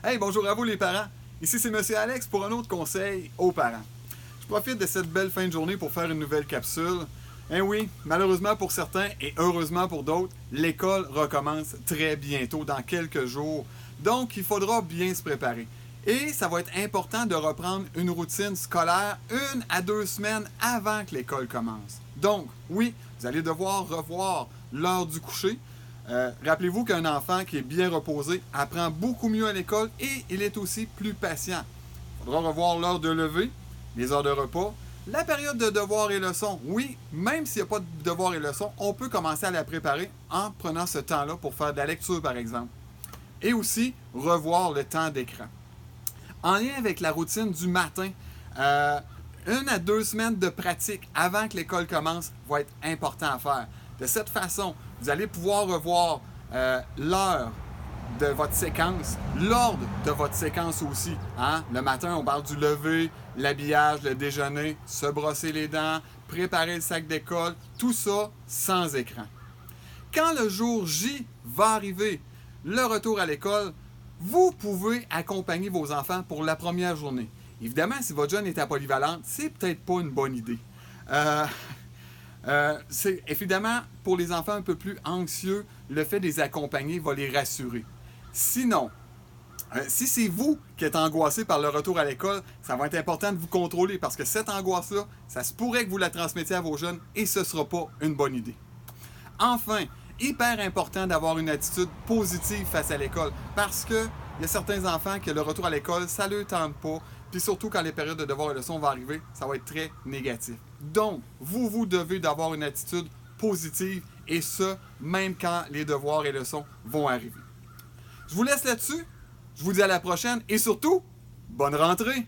Hey, bonjour à vous les parents. Ici c'est Monsieur Alex pour un autre conseil aux parents. Je profite de cette belle fin de journée pour faire une nouvelle capsule. Eh oui, malheureusement pour certains et heureusement pour d'autres, l'école recommence très bientôt, dans quelques jours. Donc, il faudra bien se préparer. Et ça va être important de reprendre une routine scolaire 1 à 2 semaines avant que l'école commence. Donc, oui, vous allez devoir revoir l'heure du coucher. Rappelez-vous qu'un enfant qui est bien reposé apprend beaucoup mieux à l'école et il est aussi plus patient. Il faudra revoir l'heure de lever, les heures de repas, la période de devoirs et leçons. Oui, même s'il n'y a pas de devoirs et leçons, on peut commencer à la préparer en prenant ce temps-là pour faire de la lecture, par exemple. Et aussi, revoir le temps d'écran. En lien avec la routine du matin, 1 à 2 semaines de pratique avant que l'école commence va être important à faire. De cette façon, vous allez pouvoir revoir l'heure de votre séquence, l'ordre de votre séquence aussi. Hein? Le matin, on parle du lever, l'habillage, le déjeuner, se brosser les dents, préparer le sac d'école, tout ça sans écran. Quand le jour J va arriver, le retour à l'école, vous pouvez accompagner vos enfants pour la première journée. Évidemment, si votre jeune est à polyvalente, c'est peut-être pas une bonne idée. C'est évidemment pour les enfants un peu plus anxieux, le fait de les accompagner va les rassurer. Sinon, si c'est vous qui êtes angoissé par le retour à l'école, ça va être important de vous contrôler parce que cette angoisse-là, ça se pourrait que vous la transmettiez à vos jeunes et ce ne sera pas une bonne idée. Enfin, hyper important d'avoir une attitude positive face à l'école parce que il y a certains enfants que le retour à l'école, ça ne leur tente pas. Puis surtout quand les périodes de devoirs et leçons vont arriver, ça va être très négatif. Donc, vous devez d'avoir une attitude positive et ce, même quand les devoirs et leçons vont arriver. Je vous laisse là-dessus. Je vous dis à la prochaine et surtout, bonne rentrée!